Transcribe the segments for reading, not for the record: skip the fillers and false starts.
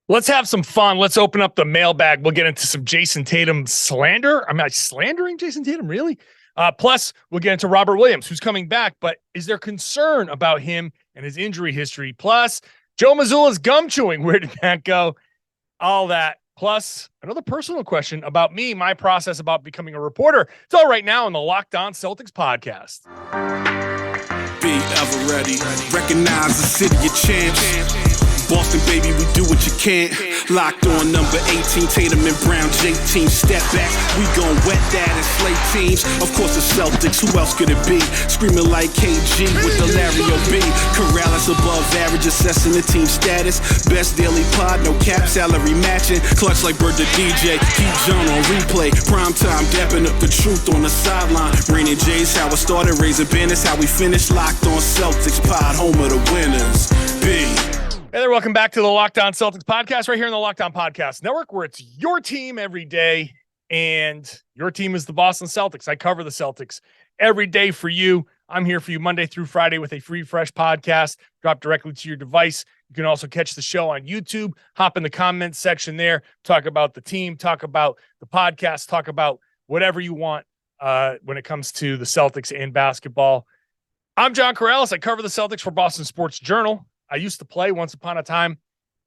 Let's have some fun. Let's open up the mailbag. We'll get into some Jayson Tatum slander. Am I slandering Jayson Tatum, really? Plus, we'll get into Robert Williams, who's coming back, but is there concern about him and his injury history? Plus, Joe Mazzulla's gum chewing. Where did that go? All that. Plus, another personal question about me, my process about becoming a reporter. It's all right now on the Locked On Celtics podcast. Be ever ready. Recognize the city of champs. Boston, baby, we do what you can't. Locked on number 18, Tatum and Brown, J-team, step back. We gon' wet that and slay teams. Of course, the Celtics, who else could it be? Screaming like KG with the Larry O.B. Karalis above average, assessing the team status. Best daily pod, no cap, salary matching. Clutch like Bird the DJ, keep John on replay. Prime time, dapping up the truth on the sideline. Raining J's, how it started, raising banners, how we finished. Locked on Celtics pod, home of the winners. B. Hey there, welcome back to the Locked On Celtics podcast right here on the Locked On Podcast Network, where it's your team every day, and your team is the Boston Celtics. I cover the Celtics every day for you. I'm here for you Monday through Friday with a free, fresh podcast dropped directly to your device. You can also catch the show on YouTube, hop in the comments section there, talk about the team, talk about the podcast, talk about whatever you want when it comes to the Celtics and basketball. I'm John Karalis. I cover the Celtics for Boston Sports Journal. I used to play once upon a time,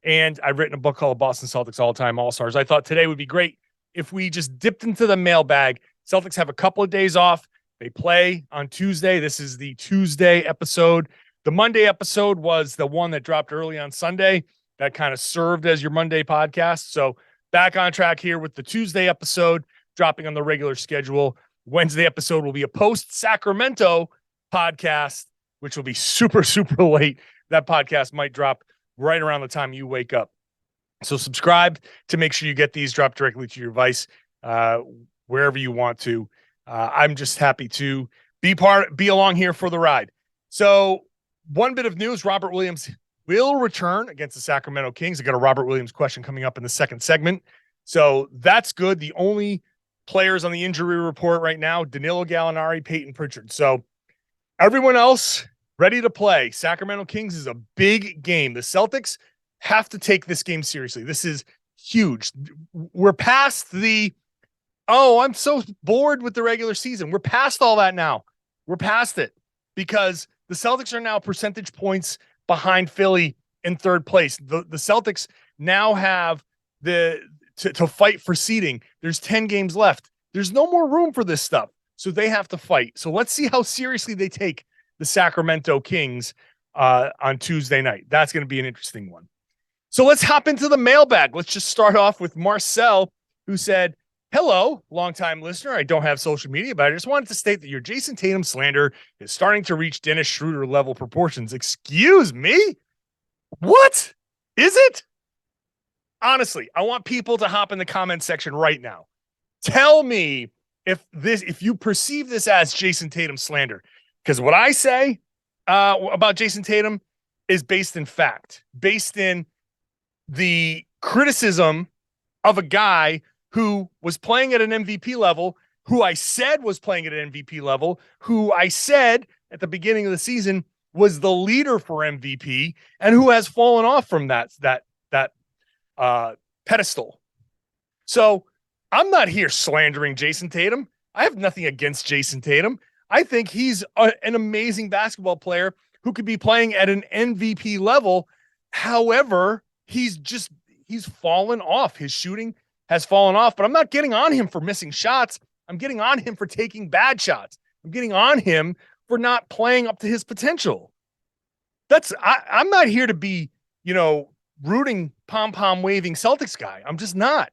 and I've written a book called Boston Celtics All-Time All-Stars. I thought today would be great if we just dipped into the mailbag. Celtics have a couple of days off. They play on Tuesday. This is the Tuesday episode. The Monday episode was the one that dropped early on Sunday. That kind of served as your Monday podcast. So back on track here with the Tuesday episode, dropping on the regular schedule. Wednesday episode will be a post-Sacramento podcast, which will be super, super late. That podcast might drop right around the time you wake up. So subscribe to make sure you get these dropped directly to your device wherever you want to. I'm just happy to be along here for the ride. So one bit of news, Robert Williams will return against the Sacramento Kings. I got a Robert Williams question coming up in the second segment. So that's good. The only players on the injury report right now, Danilo Gallinari, Peyton Pritchard. So everyone else ready to play. Sacramento Kings is a big game. The Celtics have to take this game seriously. This is huge. We're past I'm so bored with the regular season. We're past all that now. We're past it because the Celtics are now percentage points behind Philly in third place. The Celtics now have to fight for seeding. There's 10 games left. There's no more room for this stuff. So they have to fight. So let's see how seriously they take the Sacramento Kings on Tuesday night. That's going to be an interesting one. So let's hop into the mailbag. Let's just start off with Marcel, who said, hello, longtime listener. I don't have social media, but I just wanted to state that your Jayson Tatum slander is starting to reach Dennis Schroeder level proportions. Excuse me? What? Is it? Honestly, I want people to hop in the comment section right now. Tell me if you perceive this as Jayson Tatum slander. Because what I say about Jayson Tatum is based in fact, based in the criticism of a guy who was playing at an MVP level, who I said was playing at an MVP level, who I said at the beginning of the season was the leader for MVP, and who has fallen off from that pedestal. So I'm not here slandering Jayson Tatum. I have nothing against Jayson Tatum. I think he's an amazing basketball player who could be playing at an MVP level. However, he's fallen off. His shooting has fallen off, but I'm not getting on him for missing shots. I'm getting on him for taking bad shots. I'm getting on him for not playing up to his potential. I'm not here to be, rooting pom-pom waving Celtics guy. I'm just not.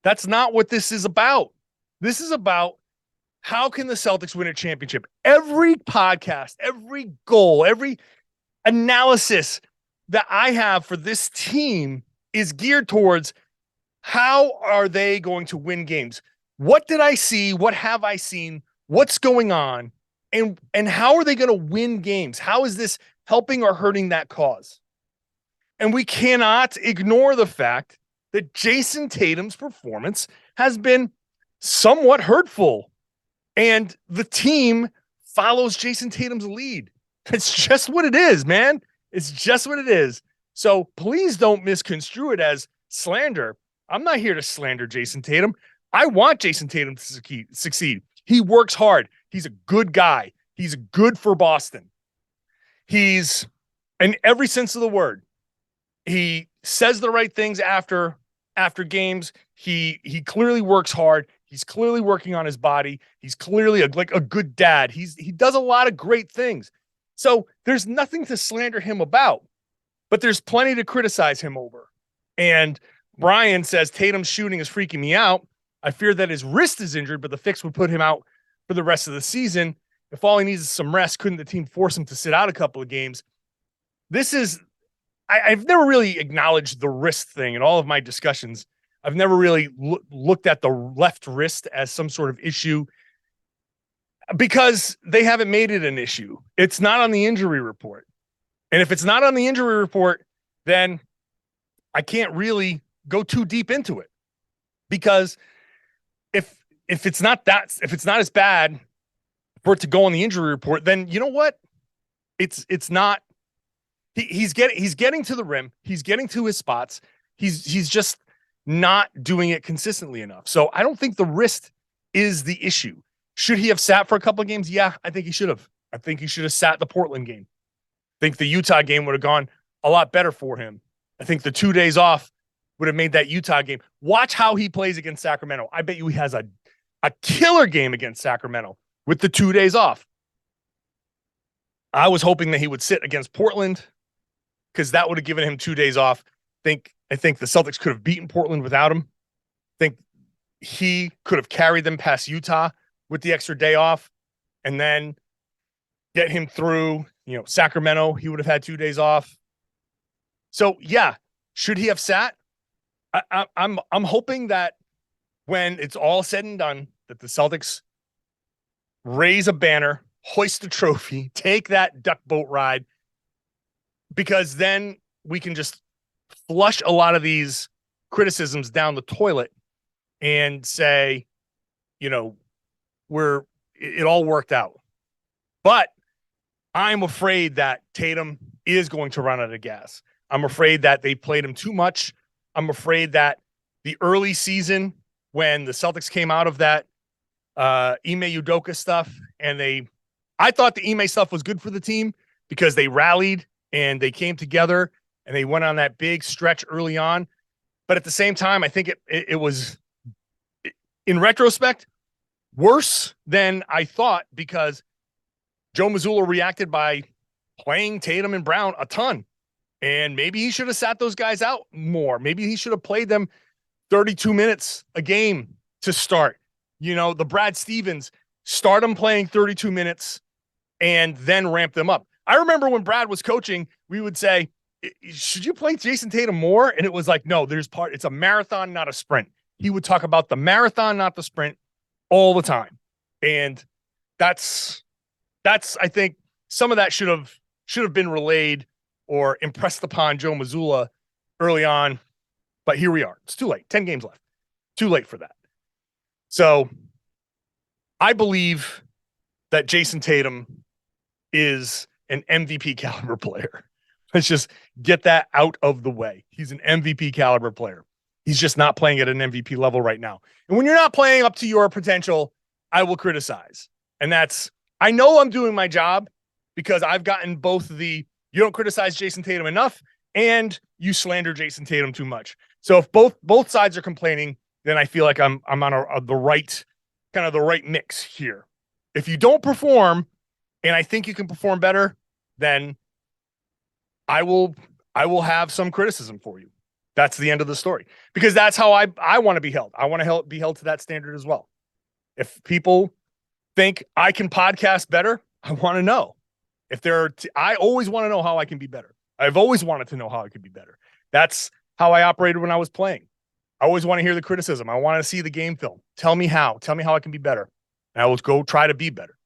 That's not what this is about. This is about how can the Celtics win a championship? Every podcast, every goal, every analysis that I have for this team is geared towards how are they going to win games? What did I see? What have I seen? What's going on? And how are they going to win games? How is this helping or hurting that cause? And we cannot ignore the fact that Jayson Tatum's performance has been somewhat hurtful. And the team follows Jayson Tatum's lead. It's just what it is, man. It's just what it is. So please don't misconstrue it as slander. I'm not here to slander Jayson Tatum. I want Jayson Tatum to succeed. He works hard. He's a good guy. He's good for Boston. He's, in every sense of the word, he says the right things after games. He clearly works hard. He's clearly working on his body. He's clearly a good dad. He does a lot of great things. So there's nothing to slander him about, but there's plenty to criticize him over. And Brian says Tatum's shooting is freaking me out. I fear that his wrist is injured, but the fix would put him out for the rest of the season. If all he needs is some rest, couldn't the team force him to sit out a couple of games? I've never really acknowledged the wrist thing in all of my discussions. I've never really looked at the left wrist as some sort of issue because they haven't made it an issue. It's not on the injury report. And if it's not on the injury report, then I can't really go too deep into it, because if it's not as bad for it to go on the injury report, then you know what? It's not. He's getting to the rim. He's getting to his spots. He's just not doing it consistently enough. So I don't think the wrist is the issue. Should he have sat for a couple of games? Yeah, I think he should have. I think he should have sat the Portland game. I think the Utah game would have gone a lot better for him. I think the 2 days off would have made that Utah game. Watch how he plays against Sacramento. I bet you he has a killer game against Sacramento with the 2 days off. I was hoping that he would sit against Portland because that would have given him 2 days off. I think the Celtics could have beaten Portland without him. I think he could have carried them past Utah with the extra day off and then get him through, Sacramento. He would have had 2 days off. So yeah, should he have sat? I'm hoping that when it's all said and done, that the Celtics raise a banner, hoist a trophy, take that duck boat ride, because then we can just flush a lot of these criticisms down the toilet and say, it all worked out. But I'm afraid that Tatum is going to run out of gas. I'm afraid that they played him too much. I'm afraid that the early season, when the Celtics came out of that Ime Udoka stuff, and I thought the Ime stuff was good for the team because they rallied and they came together and they went on that big stretch early on. But at the same time, I think it was, in retrospect, worse than I thought, because Joe Mazzulla reacted by playing Tatum and Brown a ton. And maybe he should have sat those guys out more. Maybe he should have played them 32 minutes a game to start. The Brad Stevens, start them playing 32 minutes and then ramp them up. I remember when Brad was coaching, we would say, should you play Jayson Tatum more? And it was like, no, it's a marathon, not a sprint. He would talk about the marathon, not the sprint, all the time. And that's I think some of that should have been relayed or impressed upon Joe Mazzulla early on. But here we are. It's too late. 10 games left. Too late for that. So I believe that Jayson Tatum is an MVP caliber player. Let's just get that out of the way. He's an MVP caliber player. He's just not playing at an MVP level right now. And when you're not playing up to your potential, I will criticize. And I know I'm doing my job, because I've gotten both you don't criticize Jayson Tatum enough and you slander Jayson Tatum too much. So if both sides are complaining, then I feel like I'm on the right mix here. If you don't perform and I think you can perform better, then I will have some criticism for you. That's the end of the story, because that's how I want to be held. I want to be held to that standard as well. If people think I can podcast better, I want to know. I always want to know how I can be better. I've always wanted to know how I could be better. That's how I operated when I was playing. I always want to hear the criticism. I want to see the game film. Tell me how I can be better. And I will go try to be better.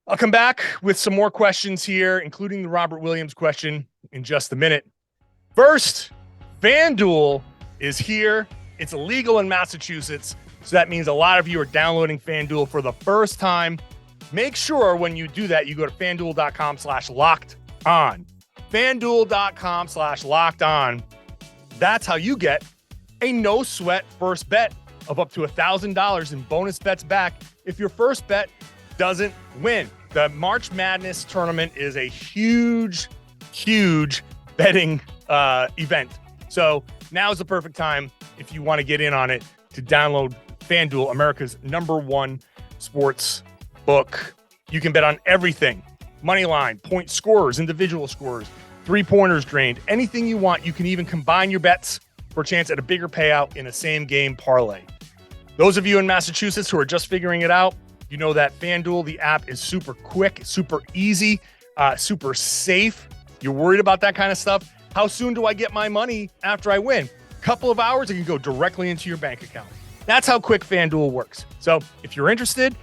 I'll come back with some more questions here, including the Robert Williams question, in just a minute. First, FanDuel is here. It's illegal in Massachusetts, so that means a lot of you are downloading FanDuel for the first time. Make sure when you do that, you go to FanDuel.com/locked on. FanDuel.com/locked on. That's how you get a no-sweat first bet of up to $1,000 in bonus bets back if your first bet doesn't win. The March Madness tournament is a huge betting event. So now is the perfect time if you want to get in on it to download FanDuel, America's #1 sports book. You can bet on everything. Money line, point scorers, individual scorers, three-pointers drained, anything you want. You can even combine your bets for a chance at a bigger payout in a same-game parlay. Those of you in Massachusetts who are just figuring it out, you know that FanDuel, the app, is super quick, super easy, super safe. You're worried about that kind of stuff. How soon do I get my money after I win? Couple of hours, it can go directly into your bank account. That's how quick FanDuel works. So if you're interested,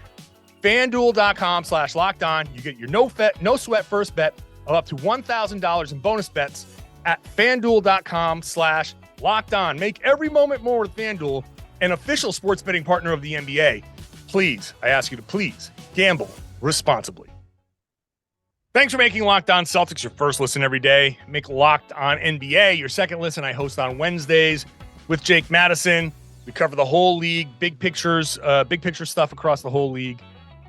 FanDuel.com/lockedon. You get your no sweat first bet of up to $1,000 in bonus bets at FanDuel.com/lockedon. Make every moment more with FanDuel, an official sports betting partner of the NBA. Please, I ask you to please gamble responsibly. Thanks for making Locked On Celtics your first listen every day. Make Locked On NBA your second listen. I host on Wednesdays with Jake Madison. We cover the whole league, big picture stuff across the whole league.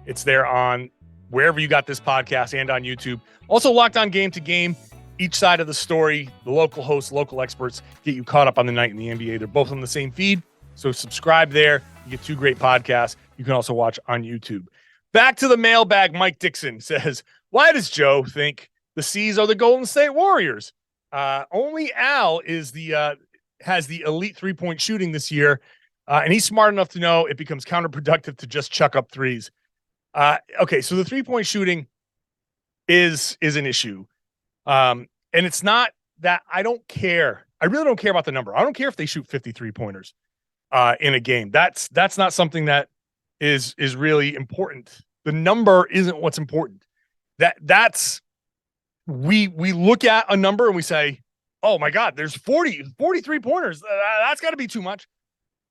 It's there on wherever you got this podcast and on YouTube. Also, Locked On Game to Game, each side of the story, the local hosts, local experts get you caught up on the night in the NBA. They're both on the same feed, so subscribe there. You get two great podcasts. You can also watch on YouTube. Back to the mailbag. Mike Dixon says, why does Joe think the C's are the Golden State Warriors? Only Al is has the elite three-point shooting this year, and he's smart enough to know it becomes counterproductive to just chuck up threes. Okay, so the three-point shooting is an issue, and it's not that I don't care. I really don't care about the number. I don't care if they shoot 53 pointers in a game. That's not something that is really important. The number isn't what's important. That's we look at a number and we say, oh my God, there's 43 pointers. That's got to be too much.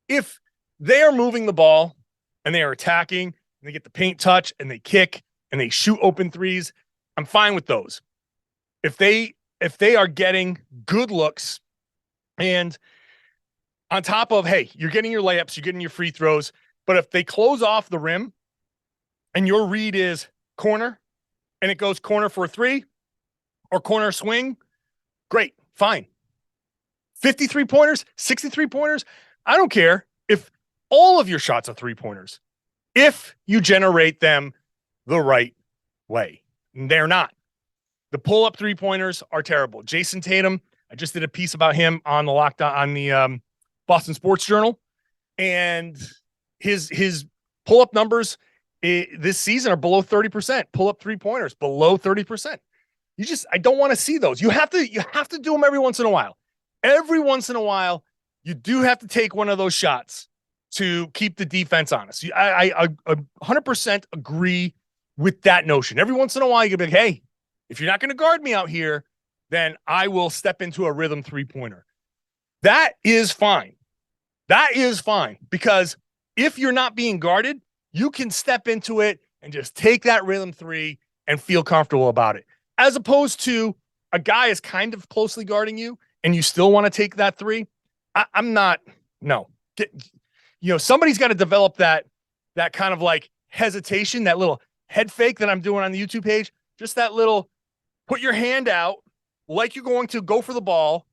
If they are moving the ball and they are attacking and they get the paint touch and they kick and they shoot open threes, I'm fine with those. If they are getting good looks and on top of, hey, you're getting your layups, you're getting your free throws, but if they close off the rim and your read is corner and it goes corner for a three or corner swing, great, fine. 53 pointers, 63 pointers, I don't care if all of your shots are three-pointers, if you generate them the right way. They're not. The pull-up three-pointers are terrible. Jayson Tatum, I just did a piece about him on the Boston Sports Journal, and his pull-up numbers this season are below 30%. Pull-up three-pointers below 30%. I don't want to see those. You have to do them every once in a while. Every once in a while, you do have to take one of those shots to keep the defense honest. I 100% agree with that notion. Every once in a while, you can be like, hey, if you're not going to guard me out here, then I will step into a rhythm three-pointer. That is fine. That is fine, because if you're not being guarded, you can step into it and just take that rhythm three and feel comfortable about it. As opposed to a guy is kind of closely guarding you and you still want to take that three. I'm not, no. Somebody's got to develop that kind of like hesitation, that little head fake that I'm doing on the YouTube page. Just that little, put your hand out like you're going to go for the ball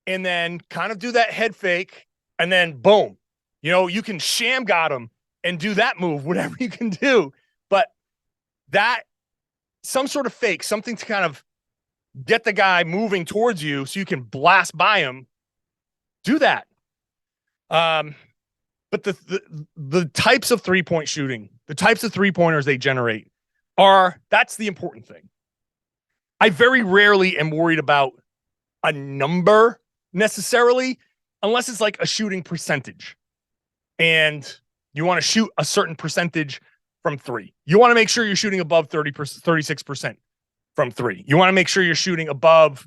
and then kind of do that head fake and then boom. You can sham got him and do that move, whatever you can do. But that, some sort of fake, something to kind of get the guy moving towards you so you can blast by him, do that. But the types of three-point shooting, the types of three-pointers they generate that's the important thing. I very rarely am worried about a number necessarily, unless it's like a shooting percentage. And you want to shoot a certain percentage from three. You want to make sure you're shooting above 36% from three. You want to make sure you're shooting above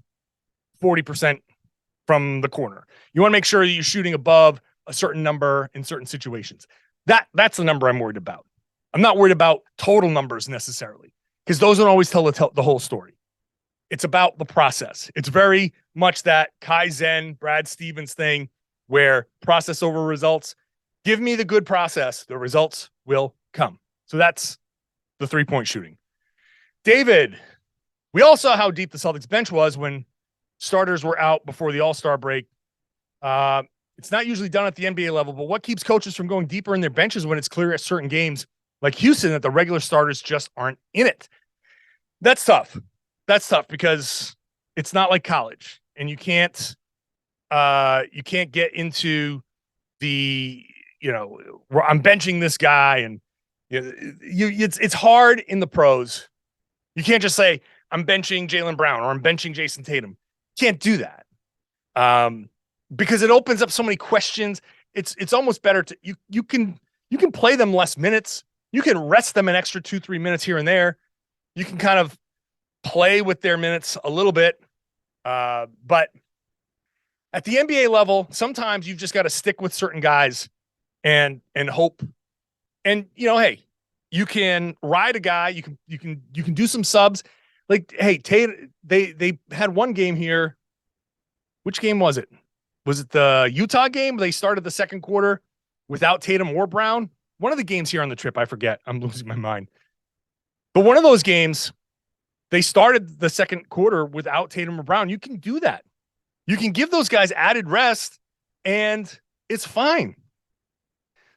40% from the corner. You want to make sure you're shooting above a certain number in certain situations. That's the number I'm worried about. I'm not worried about total numbers necessarily, because those don't always tell the whole story. It's about the process. It's very much that Kaizen, Brad Stevens thing where process over results. Give me the good process. The results will come. So that's the 3-point shooting. David, we all saw how deep the Celtics bench was when starters were out before the All-Star break. It's not usually done at the NBA level, but what keeps coaches from going deeper in their benches when it's clear at certain games like Houston that the regular starters just aren't in it? That's tough. That's tough because it's not like college, and you can't get into the, I'm benching this guy, and it's hard in the pros. You can't just say I'm benching Jaylen Brown or I'm benching Jayson Tatum. Can't do that. Because it opens up so many questions. It's almost better to you can play them less minutes. You can rest them an extra 2-3 minutes here and there. You can kind of play with their minutes a little bit. But at the NBA level, sometimes you've just got to stick with certain guys and hope. And hey, you can ride a guy. You can do some subs. Like, hey, Tatum, they had one game here. Which game was it? Was it the Utah game? They started the second quarter without Tatum or Brown. One of the games here on the trip, I forget. I'm losing my mind. But one of those games, they started the second quarter without Tatum or Brown. You can do that. You can give those guys added rest, and it's fine.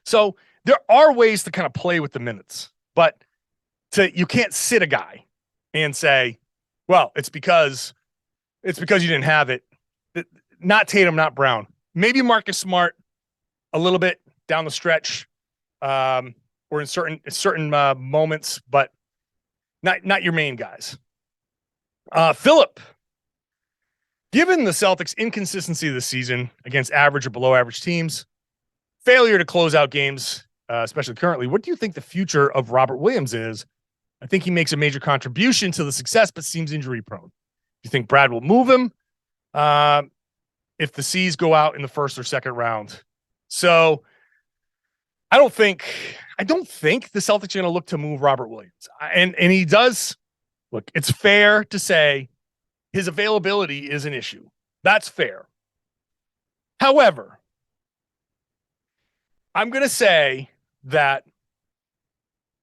So there are ways to kind of play with the minutes, but you can't sit a guy and say, well, it's because you didn't have it. Not Tatum, not Brown. Maybe Marcus Smart a little bit down the stretch, or in certain moments, but not your main guys. Philip, given the Celtics' inconsistency this season against average or below average teams, failure to close out games, especially currently, what do you think the future of Robert Williams is? I think he makes a major contribution to the success, but seems injury prone. Do you think Brad will move him if the C's go out in the first or second round? So I don't think the Celtics are going to look to move Robert Williams. And he does. Look, it's fair to say his availability is an issue. That's fair. However, I'm going to say that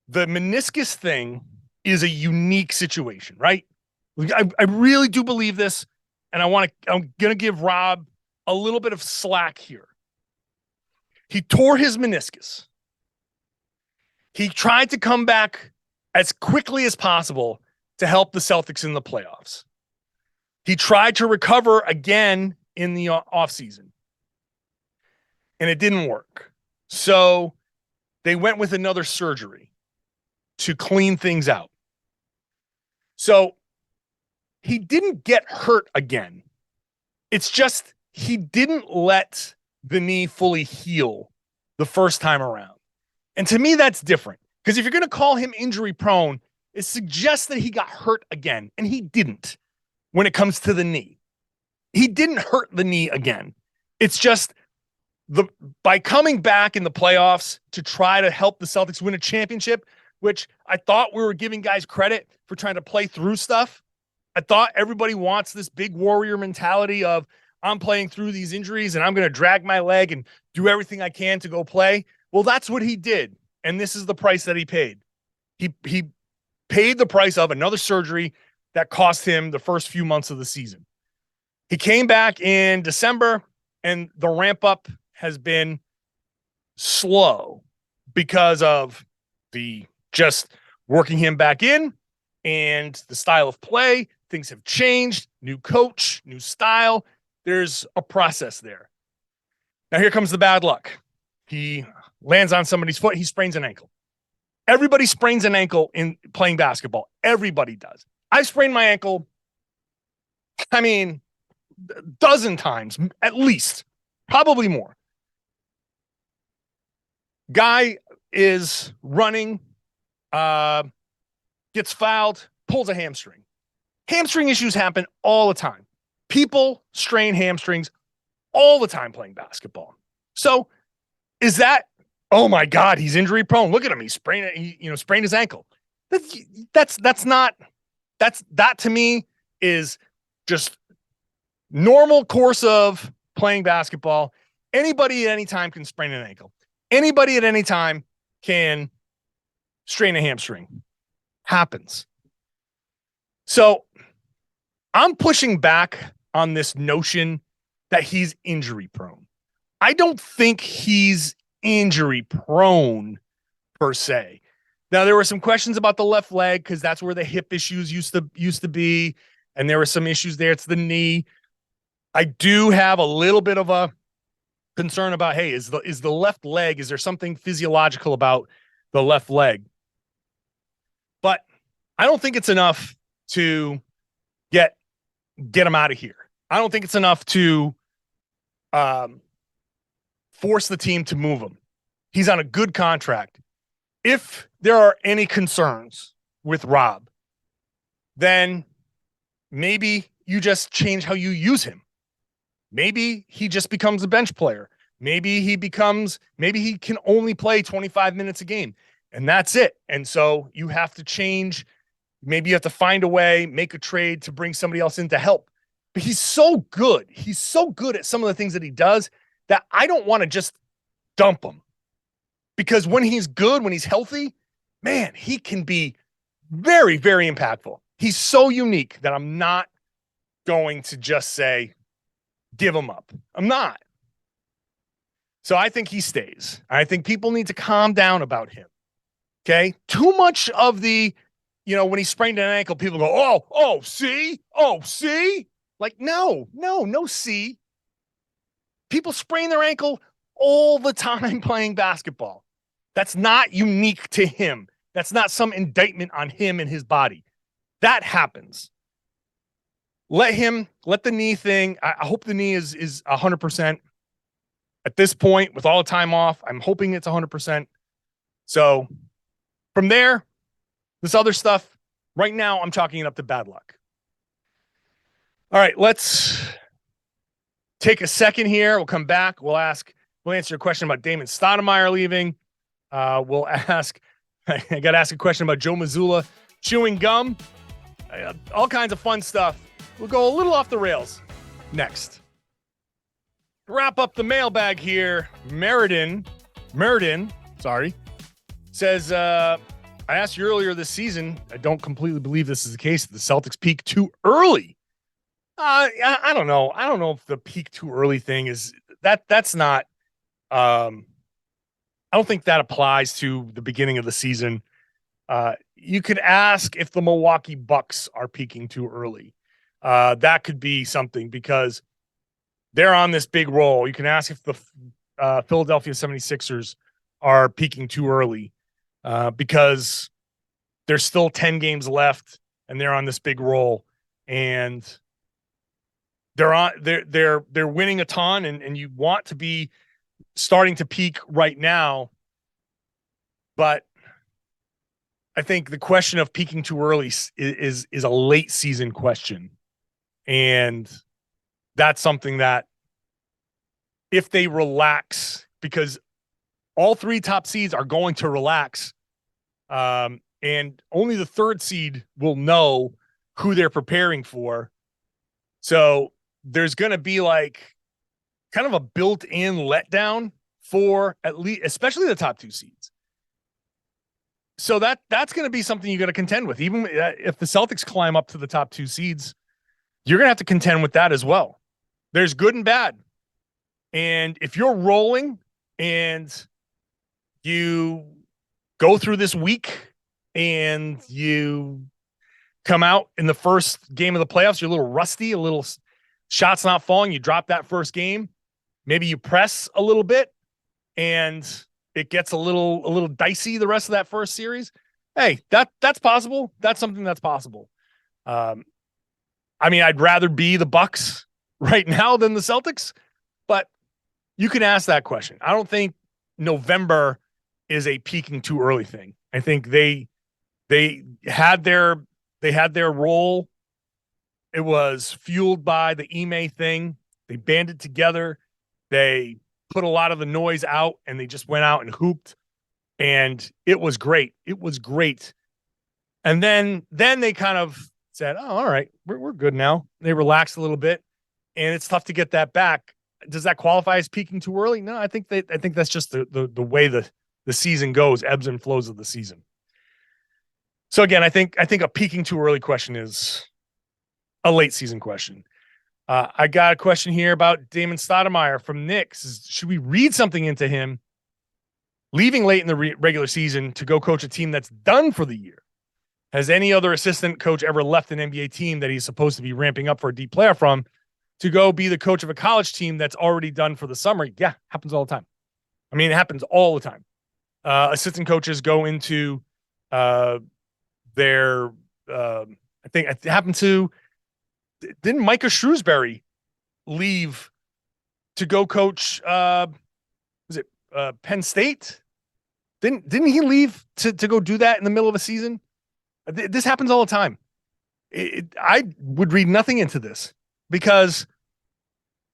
the meniscus thing is a unique situation, right? I really do believe this, and I'm going to give Rob a little bit of slack here. He tore his meniscus. He tried to come back as quickly as possible to help the Celtics in the playoffs. He tried to recover again in the offseason, and it didn't work. So they went with another surgery to clean things out. So he didn't get hurt again. It's just he didn't let the knee fully heal the first time around. And to me, that's different. Because if you're going to call him injury prone, it suggests that he got hurt again. And he didn't when it comes to the knee. He didn't hurt the knee again. It's just by coming back in the playoffs to try to help the Celtics win a championship, which I thought we were giving guys credit for trying to play through stuff. I thought everybody wants this big warrior mentality of I'm playing through these injuries and I'm going to drag my leg and do everything I can to go play. Well, that's what he did. And this is the price that he paid. He paid the price of another surgery that cost him the first few months of the season. He came back in December, and the ramp up has been slow because of the just working him back in and the style of play. Things have changed. New coach, new style. There's a process there. Now here comes the bad luck. He lands on somebody's foot. He sprains an ankle. Everybody sprains an ankle in playing basketball. Everybody does. I've sprained my ankle, a dozen times, at least, probably more. Guy is running, gets fouled, pulls a hamstring. Hamstring issues happen all the time. People strain hamstrings all the time playing basketball. So is that, oh my God, he's injury prone. Look at him. He sprained his ankle. That to me is just normal course of playing basketball. Anybody at any time can sprain an ankle. Anybody at any time can strain a hamstring. Happens. So I'm pushing back on this notion that he's injury prone. I don't think he's injury prone per se. Now, there were some questions about the left leg because that's where the hip issues used to be, and there were some issues there. It's the knee. I do have a little bit of a concern about, hey, is the left leg, is there something physiological about the left leg? But I don't think it's enough to get him out of here. I don't think it's enough to force the team to move him. He's on a good contract. If there are any concerns with Rob, then maybe you just change how you use him. Maybe he just becomes a bench player. Maybe he can only play 25 minutes a game, and that's it. And so you have to change. Maybe you have to find a way, make a trade to bring somebody else in to help. But he's so good. He's so good at some of the things that he does that I don't want to just dump him. Because when he's good, when he's healthy, man, he can be very, very impactful. He's so unique that I'm not going to just say, give him up. I'm not. So I think he stays. I think people need to calm down about him. Okay? Too much of the, when he sprained an ankle, people go, see? Like, no, see. People sprain their ankle all the time playing basketball. That's not unique to him. That's not some indictment on him and his body. That happens. Let the knee thing. I hope the knee is 100%. At this point, with all the time off, I'm hoping it's 100%. So from there, this other stuff, right now, I'm chalking it up to bad luck. All right, let's take a second here. We'll come back. We'll answer your question about Damon Stoudemire leaving. I got to ask a question about Joe Mazzulla chewing gum. All kinds of fun stuff. We'll go a little off the rails next. Wrap up the mailbag here. Meriden, says, I asked you earlier this season, I don't completely believe this is the case, that the Celtics peak too early. I don't know. I don't know if the peak too early thing is that's not, I don't think that applies to the beginning of the season. You could ask if the Milwaukee Bucks are peaking too early. That could be something because they're on this big roll. You can ask if the Philadelphia 76ers are peaking too early because there's still 10 games left and they're on this big roll and they're winning a ton and you want to be starting to peak right now. But I think the question of peaking too early is a late season question. And that's something that if they relax, because all three top seeds are going to relax, and only the third seed will know who they're preparing for. So there's going to be like kind of a built-in letdown for at least, especially the top two seeds. So that's going to be something you got to contend with. Even if the Celtics climb up to the top two seeds, you're going to have to contend with that as well. There's good and bad. And if you're rolling and you go through this week and you come out in the first game of the playoffs, you're a little rusty, a little shots not falling, you drop that first game, maybe you press a little bit and it gets a little dicey the rest of that first series. Hey, that's possible. That's something that's possible. I mean, I'd rather be the Bucks right now than the Celtics, but you can ask that question. I don't think November is a peaking too early thing. I think they had their role. It was fueled by the Ime thing. They banded together. They put a lot of the noise out and they just went out and hooped. And it was great. It was great. And then they kind of said, "Oh, all right, we're good now." They relaxed a little bit, and it's tough to get that back. Does that qualify as peaking too early? No, I think that's just the way the season goes, ebbs and flows of the season. So again, I think a peaking too early question is a late season question. I got a question here about Damon Stoudemire from Knicks. Should we read something into him leaving late in the regular season to go coach a team that's done for the year? Has any other assistant coach ever left an NBA team that he's supposed to be ramping up for a deep playoff from to go be the coach of a college team that's already done for the summer? Yeah, happens all the time. I mean, it happens all the time. Assistant coaches go into their I think it happened to, didn't Micah Shrewsbury leave to go coach Penn State? Didn't he leave to go do that in the middle of a season? This happens all the time. I would read nothing into this because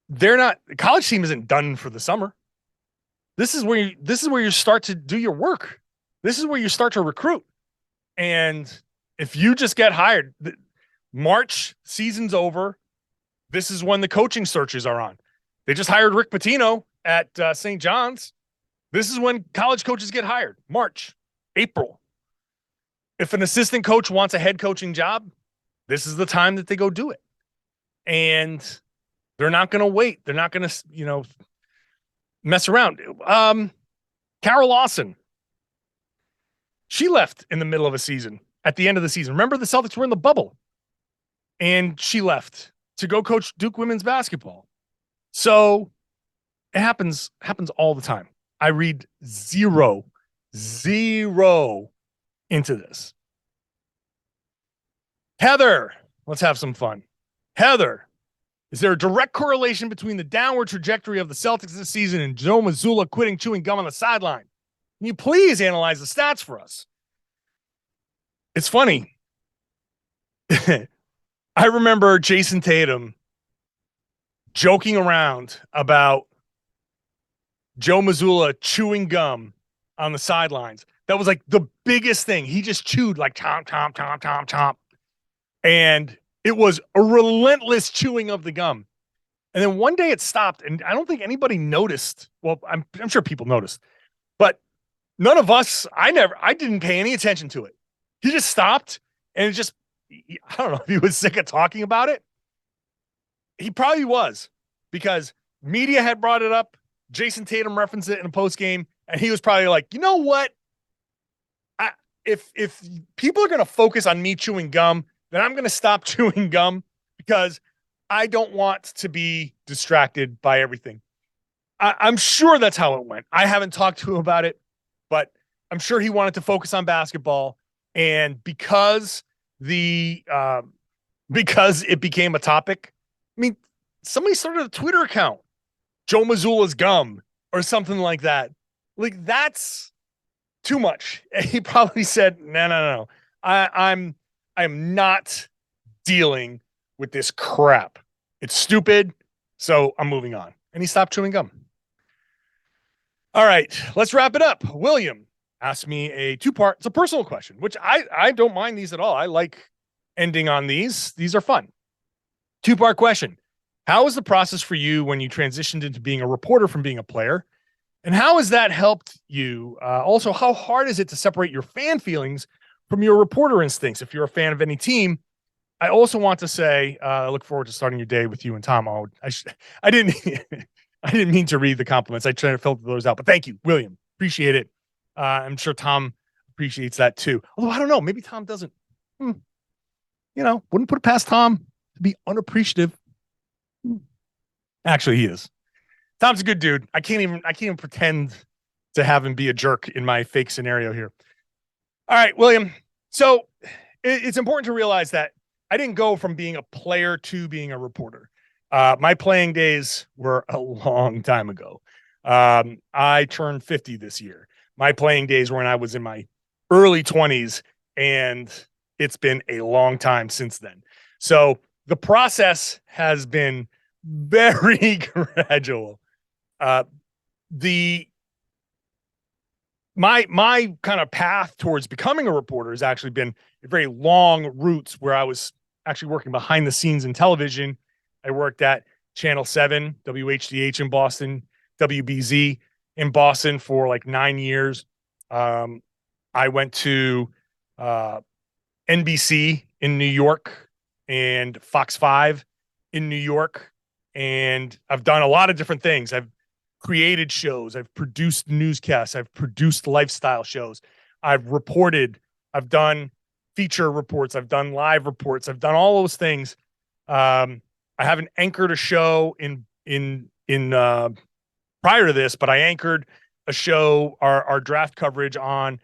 the college team isn't done for the summer. This is where you start to do your work. This is where you start to recruit. And if you just get hired, March, season's over. This is when the coaching searches are on. They just hired Rick Pitino at St. John's. This is when college coaches get hired. March, April. If an assistant coach wants a head coaching job, this is the time that they go do it. And they're not going to wait. They're not going to, mess around. Carol Lawson. She left in the middle of a season, at the end of the season. Remember, the Celtics were in the bubble. And she left to go coach Duke women's basketball. So it happens all the time. I read zero into this. Heather, let's have some fun. Heather, is there a direct correlation between the downward trajectory of the Celtics this season and Joe Mazzulla quitting chewing gum on the sideline? Can you please analyze the stats for us? It's funny. I remember Jayson Tatum joking around about Joe Mazzulla chewing gum on the sidelines. That was like the biggest thing. He just chewed like chomp, chomp, chomp, chomp, chomp. And it was a relentless chewing of the gum. And then one day it stopped, and I don't think anybody noticed. Well, I'm sure people noticed, but none of us, I didn't pay any attention to it. He just stopped, and it just, I don't know if he was sick of talking about it. He probably was, because media had brought it up. Jayson Tatum referenced it in a post game, and he was probably like, you know what? If people are going to focus on me chewing gum, then I'm going to stop chewing gum, because I don't want to be distracted by everything. I'm sure that's how it went. I haven't talked to him about it, but I'm sure he wanted to focus on basketball. And because it became a topic, I mean, somebody started a Twitter account, Joe Mazzulla's gum or something like that. Like, that's too much. And he probably said, no. I'm not dealing with this crap. It's stupid. So I'm moving on. And he stopped chewing gum. All right, let's wrap it up. William asked me a two-part. It's a personal question, which I don't mind these at all. I like ending on these. These are fun. Two-part question. How was the process for you when you transitioned into being a reporter from being a player? And how has that helped you? Also, how hard is it to separate your fan feelings from your reporter instincts if you're a fan of any team? I also want to say, I look forward to starting your day with you and Tom. I didn't mean to read the compliments. I tried to filter those out, but thank you, William. Appreciate it. I'm sure Tom appreciates that too. Although I don't know, maybe Tom doesn't. Wouldn't put it past Tom to be unappreciative. Actually, he is. Tom's a good dude. I can't even pretend to have him be a jerk in my fake scenario here. All right, William. So it's important to realize that I didn't go from being a player to being a reporter. My playing days were a long time ago. I turned 50 this year. My playing days were when I was in my early 20s, and it's been a long time since then. So the process has been very gradual. My kind of path towards becoming a reporter has actually been a very long route where I was actually working behind the scenes in television. I worked at Channel 7, WHDH in Boston, WBZ in Boston for like 9 years. I went to NBC in New York and Fox 5 in New York. And I've done a lot of different things. I've created shows. I've produced newscasts. I've produced lifestyle shows. I've reported. I've done feature reports. I've done live reports. I've done all those things. I haven't anchored a show in prior to this, but I anchored a show, our draft coverage on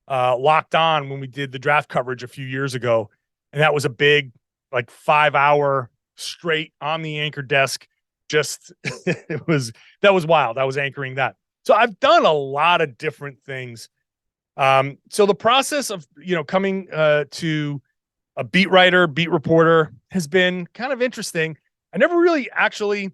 Locked On when we did the draft coverage a few years ago. And that was a big, like 5-hour straight on the anchor desk. Just that was wild. I was anchoring that. So I've done a lot of different things. So the process of, coming to a beat writer, beat reporter has been kind of interesting. I never really actually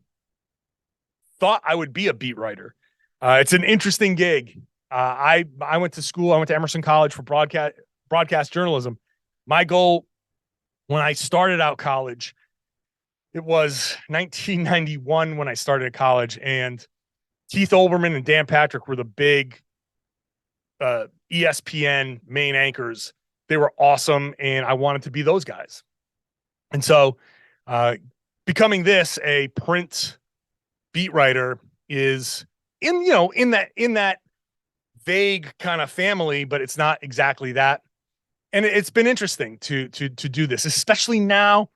thought I would be a beat writer. It's an interesting gig. I went to school. I went to Emerson College for broadcast journalism. My goal when I started out college, it was 1991 when I started at college, and Keith Olbermann and Dan Patrick were the big ESPN main anchors. They were awesome, and I wanted to be those guys. And so becoming a print beat writer is in that vague kind of family, but it's not exactly that. And it's been interesting to do this, especially now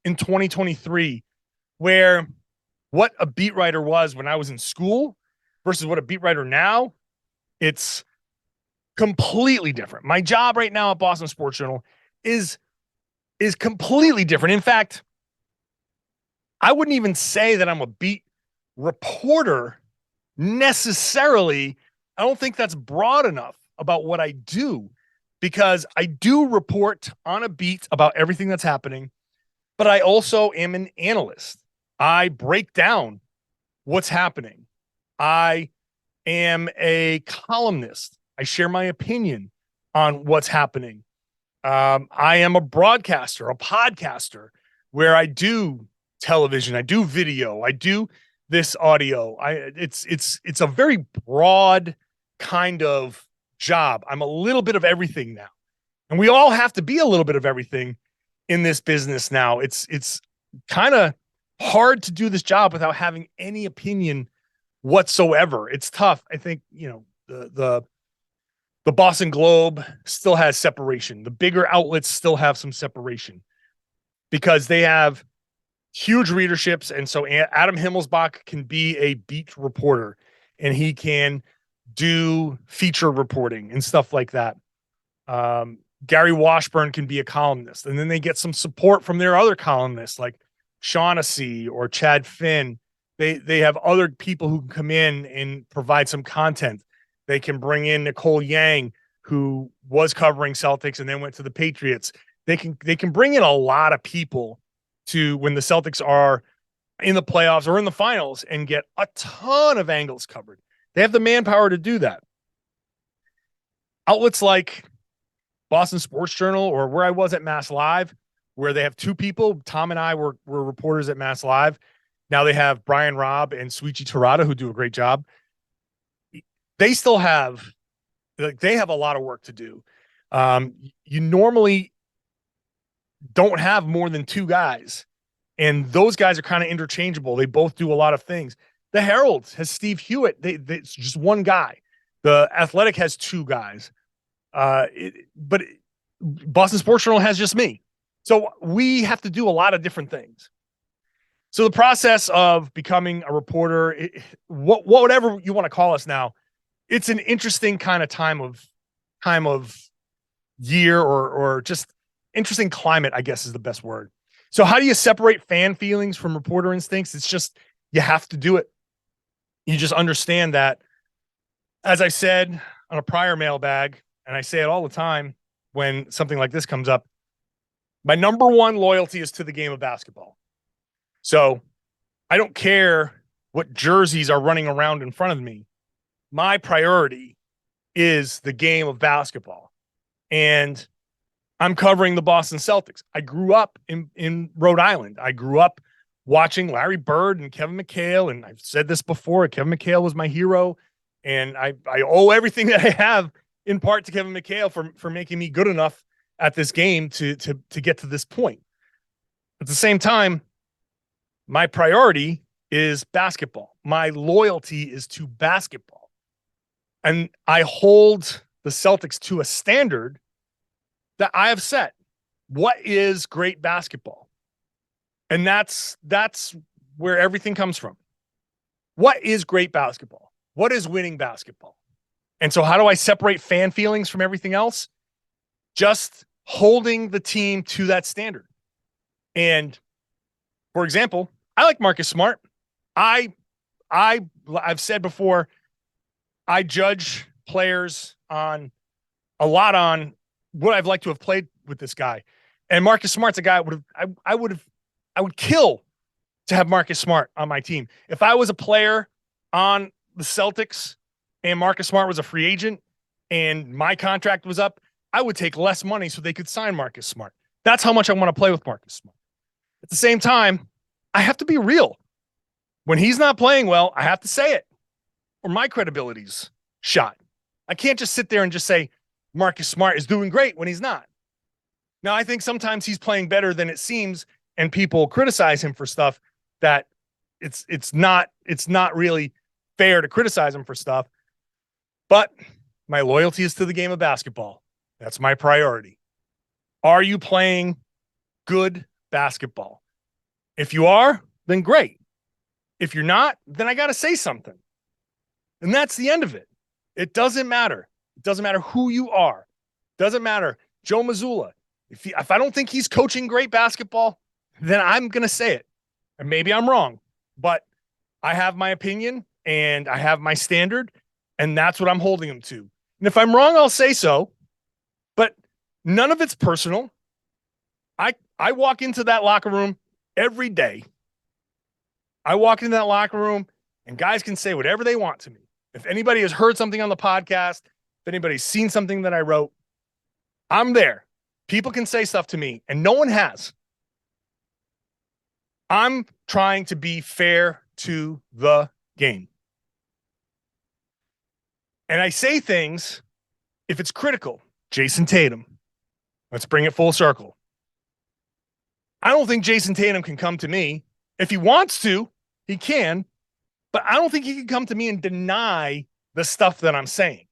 in 2023, where what a beat writer was when I was in school versus what a beat writer now, it's completely different. My job right now at Boston Sports Journal is completely different. In fact, I wouldn't even say that I'm a beat reporter necessarily. I don't think that's broad enough about what I do, because I do report on a beat about everything that's happening, but I also am an analyst. I break down what's happening. I am a columnist. I share my opinion on what's happening. I am a broadcaster, a podcaster, where I do television, I do video, I do this audio. It's a very broad kind of job. I'm a little bit of everything now. And we all have to be a little bit of everything in this business now. It's kind of hard to do this job without having any opinion whatsoever. It's tough. I think, the Boston Globe still has separation. The bigger outlets still have some separation because they have huge readerships. And so Adam Himmelsbach can be a beat reporter, and he can do feature reporting and stuff like that. Gary Washburn can be a columnist, and then they get some support from their other columnists like Shaughnessy or Chad Finn. They have other people who can come in and provide some content. They can bring in Nicole Yang, who was covering Celtics and then went to the Patriots. They can bring in a lot of people to when the Celtics are in the playoffs or in the finals and get a ton of angles covered. They have the manpower to do that. Outlets like Boston Sports Journal or where I was at Mass Live, where they have two people. Tom and I were reporters at Mass Live. Now they have Brian Robb and Suichi Terada, who do a great job. They still have, they have a lot of work to do. You normally don't have more than two guys, and those guys are kind of interchangeable. They both do a lot of things. The Herald has Steve Hewitt. It's just one guy. The Athletic has two guys. But Boston Sports Journal has just me. So we have to do a lot of different things. So the process of becoming a reporter, whatever you want to call us now, it's an interesting kind of time of year or just interesting climate, I guess is the best word. So how do you separate fan feelings from reporter instincts? It's just, you have to do it. You just understand that, as I said on a prior mailbag, and I say it all the time when something like this comes up, my number one loyalty is to the game of basketball. So I don't care what jerseys are running around in front of me. My priority is the game of basketball. And I'm covering the Boston Celtics. I grew up in Rhode Island. I grew up watching Larry Bird and Kevin McHale. And I've said this before, Kevin McHale was my hero. And I owe everything that I have in part to Kevin McHale for making me good enough at this game to get to this point. At the same time, my priority is basketball. My loyalty is to basketball. And I hold the Celtics to a standard that I have set. What is great basketball? And that's where everything comes from. What is great basketball? What is winning basketball? And so how do I separate fan feelings from everything else? Just holding the team to that standard. And for example, I like Marcus Smart. I've said before, I judge players on what I've liked to have played with this guy. And Marcus Smart's a guy I would kill to have Marcus Smart on my team. If I was a player on the Celtics and Marcus Smart was a free agent and my contract was up, I would take less money so they could sign Marcus Smart. That's how much I want to play with Marcus Smart. At the same time, I have to be real. When he's not playing well, I have to say it, or my credibility's shot. I can't just sit there and just say Marcus Smart is doing great when he's not. Now, I think sometimes he's playing better than it seems, and people criticize him for stuff that it's not really fair to criticize him for stuff. But my loyalty is to the game of basketball. That's my priority. Are you playing good basketball? If you are, then great. If you're not, then I got to say something. And that's the end of it. It doesn't matter. It doesn't matter who you are. It doesn't matter. Joe Mazzulla. If I don't think he's coaching great basketball, then I'm going to say it. And maybe I'm wrong, but I have my opinion and I have my standard, and that's what I'm holding him to. And if I'm wrong, I'll say so, but none of it's personal. I walk into that locker room every day. I walk into that locker room and guys can say whatever they want to me. If anybody has heard something on the podcast, if anybody's seen something that I wrote, I'm there. People can say stuff to me and no one has. I'm trying to be fair to the game. And I say things if it's critical. Jayson Tatum. Let's bring it full circle. I don't think Jayson Tatum can come to me. If he wants to, he can. But I don't think he can come to me and deny the stuff that I'm saying.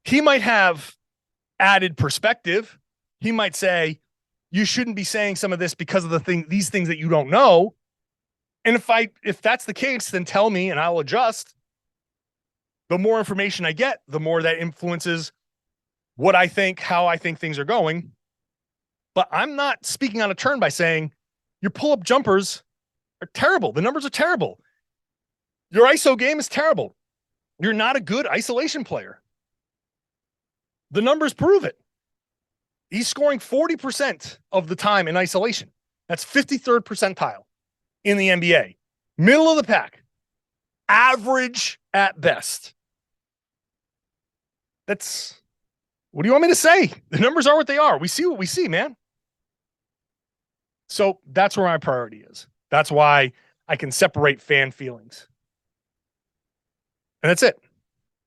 He might have added perspective. He might say, you shouldn't be saying some of this because of these things that you don't know. And if that's the case, then tell me and I'll adjust. The more information I get, the more that influences what I think, how I think things are going. But I'm not speaking on a turn by saying your pull-up jumpers are terrible. The numbers are terrible. Your ISO game is terrible. You're not a good isolation player. The numbers prove it. He's scoring 40% of the time in isolation. That's 53rd percentile in the NBA. Middle of the pack. Average at best. What do you want me to say? The numbers are what they are. We see what we see, man. So that's where my priority is. That's why I can separate fan feelings. And that's it.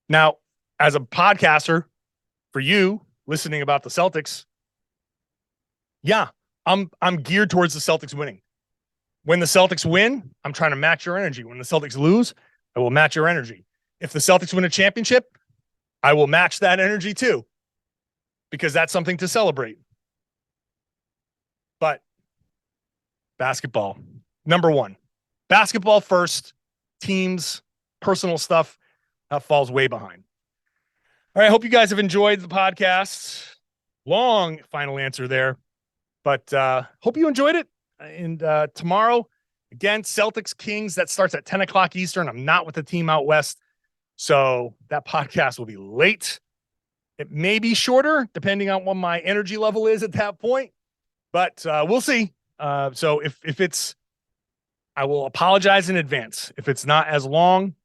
Now, as a podcaster, for you listening about the Celtics, yeah, I'm geared towards the Celtics winning. When the Celtics win, I'm trying to match your energy. When the Celtics lose, I will match your energy. If the Celtics win a championship, I will match that energy too, because that's something to celebrate. But basketball, number one. Basketball first, teams, personal stuff, that falls way behind. All right, I hope you guys have enjoyed the podcast. Long final answer there, but hope you enjoyed it. And tomorrow, again, Celtics Kings, that starts at 10 o'clock Eastern. I'm not with the team out west, so that podcast will be late. It may be shorter, depending on what my energy level is at that point, but we'll see. So if it's, I will apologize in advance. If it's not as long,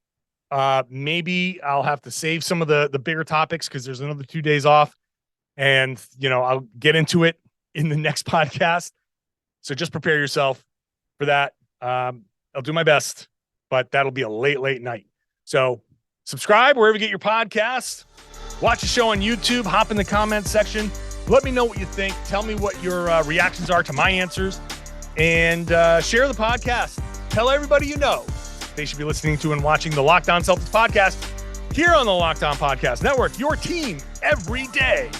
maybe I'll have to save some of the bigger topics because there's another 2 days off. And, I'll get into it in the next podcast. So just prepare yourself for that. I'll do my best, but that'll be a late night. So subscribe wherever you get your podcasts. Watch the show on YouTube. Hop in the comments section. Let me know what you think. Tell me what your reactions are to my answers. And share the podcast. Tell everybody you know they should be listening to and watching the Locked On Celtics podcast here on the Locked On Podcast Network. Your team every day.